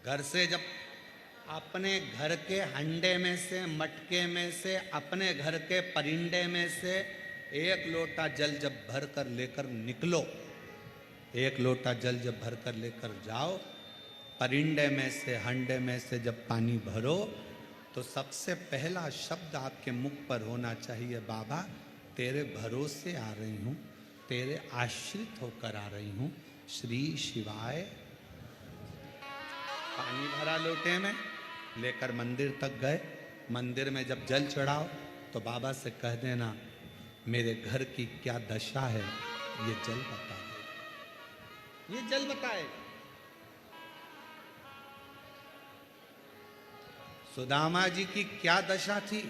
घर से जब अपने घर के हंडे में से, मटके में से, अपने घर के परिंडे में से एक लोटा जल जब भर कर लेकर निकलो, एक लोटा जल जब भर कर लेकर जाओ, परिंडे में से, हंडे में से जब पानी भरो, तो सबसे पहला शब्द आपके मुख पर होना चाहिए, बाबा तेरे भरोसे आ रही हूँ, तेरे आश्रित होकर आ रही हूँ, श्री शिवाय। पानी भरा लोटे में, लेकर मंदिर तक गए। मंदिर में जब जल चढ़ाओ तो बाबा से कह देना, मेरे घर की क्या दशा है ये जल बता दे, ये जल बताए। सुदामा जी की क्या दशा थी,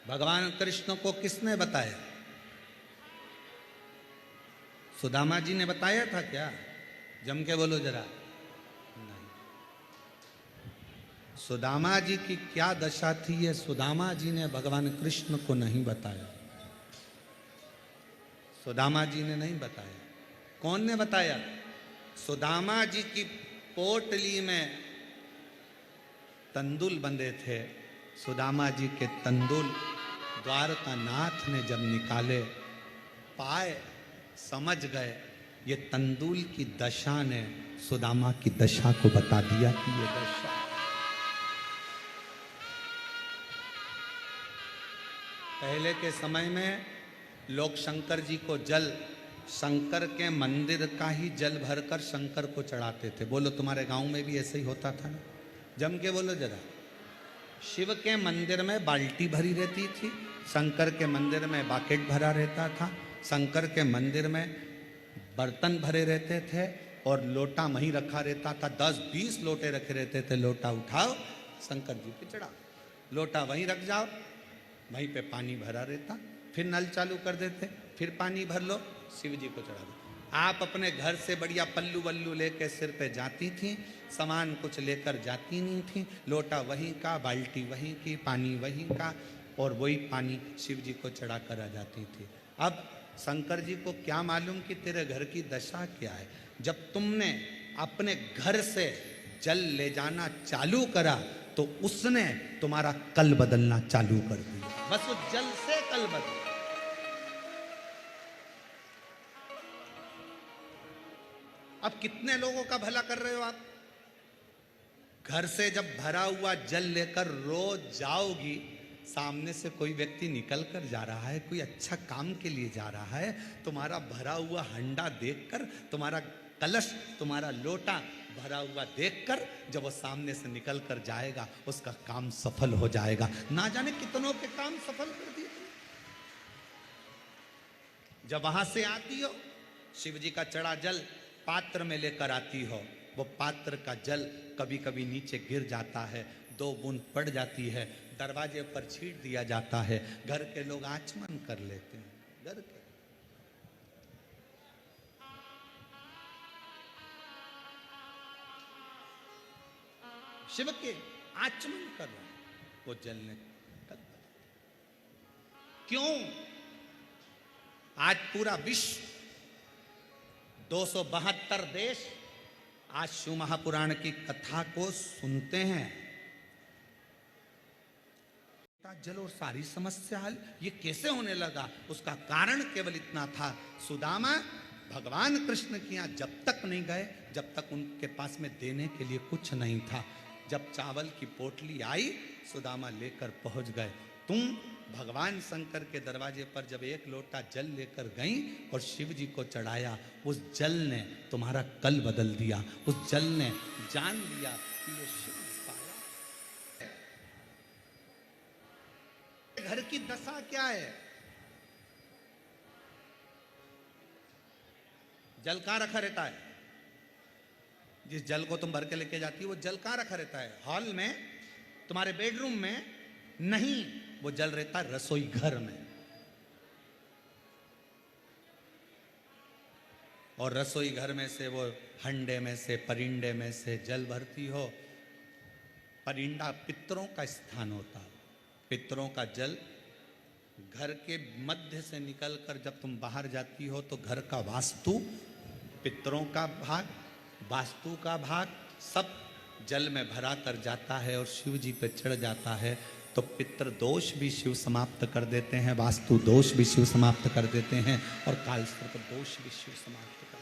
भगवान कृष्ण को किसने बताया? सुदामा जी ने बताया था क्या? जम के बोलो जरा। नहीं। सुदामा जी की क्या दशा थी ये सुदामा जी ने भगवान कृष्ण को नहीं बताया। सुदामा जी ने नहीं बताया। कौन ने बताया? सुदामा जी की पोटली में तंदुल बंधे थे। सुदामा जी के तंदुल द्वारका नाथ ने जब निकाले, पाए, समझ गए, ये तंदुल की दशा ने सुदामा की दशा को बता दिया कि ये दशा। पहले के समय में लोग शंकर जी को जल, शंकर के मंदिर का ही जल भरकर शंकर को चढ़ाते थे। बोलो तुम्हारे गांव में भी ऐसे ही होता था ना? जम के बोलो जरा। शिव के मंदिर में बाल्टी भरी रहती थी, शंकर के मंदिर में बाकेट भरा रहता था, शंकर के मंदिर में बर्तन भरे रहते थे और लोटा वहीं रखा रहता था। 10-20 लोटे रखे रहते थे। लोटा उठाओ, शंकर जी पे चढ़ाओ, लोटा वहीं रख जाओ, वहीं पे पानी भरा रहता। फिर नल चालू कर देते, फिर पानी भर लो, शिव जी को चढ़ा दो। आप अपने घर से बढ़िया पल्लू वल्लू लेके सिर पे जाती थी, सामान कुछ लेकर जाती नहीं थी। लोटा वहीं का, बाल्टी वहीं की, पानी वहीं का, और वही पानी शिव जी को चढ़ा कर आ जाती थी। अब शंकर जी को क्या मालूम कि तेरे घर की दशा क्या है। जब तुमने अपने घर से जल ले जाना चालू करा तो उसने तुम्हारा कल बदलना चालू कर दिया। बस उस जल से कल बदल। अब कितने लोगों का भला कर रहे हो आप? घर से जब भरा हुआ जल लेकर रोज जाओगी, सामने से कोई व्यक्ति निकल कर जा रहा है, कोई अच्छा काम के लिए जा रहा है, तुम्हारा भरा हुआ हंडा देखकर, तुम्हारा कलश, तुम्हारा लोटा भरा हुआ देखकर जब वो सामने से निकल कर जाएगा, उसका काम सफल हो जाएगा। ना जाने कितनों के काम सफल कर दिए। जब वहां से आती हो, शिव जी का चढ़ा जल पात्र में लेकर आती हो, वो पात्र का जल कभी कभी नीचे गिर जाता है, 2 बूंद पड़ जाती है, दरवाजे पर छींट दिया जाता है। घर के लोग आचमन कर लेते हैं। घर के शिव के आचमन कर रहे हैं, वो जलने क्यों? आज पूरा विश्व, 272 देश आज शिव महापुराण की कथा को सुनते हैं। जल और सारी समस्या हल, ये कैसे होने लगा? उसका कारण केवल इतना था, सुदामा भगवान कृष्ण के यहाँ जब तक नहीं गए, जब तक उनके पास में देने के लिए कुछ नहीं था। जब चावल की पोटली आई, सुदामा लेकर पहुंच गए। तुम भगवान शंकर के दरवाजे पर जब एक लोटा जल लेकर गई और शिव जी को चढ़ाया, उस जल ने तुम्हारा कल बदल दिया। उस जल ने जान लिया कि ये शिव पाया। घर की दशा क्या है? जल कहां रखा रहता है? जिस जल को तुम भर के लेके जाती हो, वो जल कहां रखा रहता है? हॉल में, तुम्हारे बेडरूम में नहीं, वो जल रहता है रसोई घर में। और रसोई घर में से वो हंडे में से, परिंडे में से जल भरती हो। परिंडा पितरों का स्थान होता है। पितरों का जल घर के मध्य से निकलकर जब तुम बाहर जाती हो तो घर का वास्तु, पितरों का भाग वास्तु का भाग सब जल में भरा कर जाता है और शिव जी पे चढ़ जाता है, तो पितृ दोष भी शिव समाप्त कर देते हैं, वास्तु दोष भी शिव समाप्त कर देते हैं और कालसर्प दोष भी शिव समाप्त कर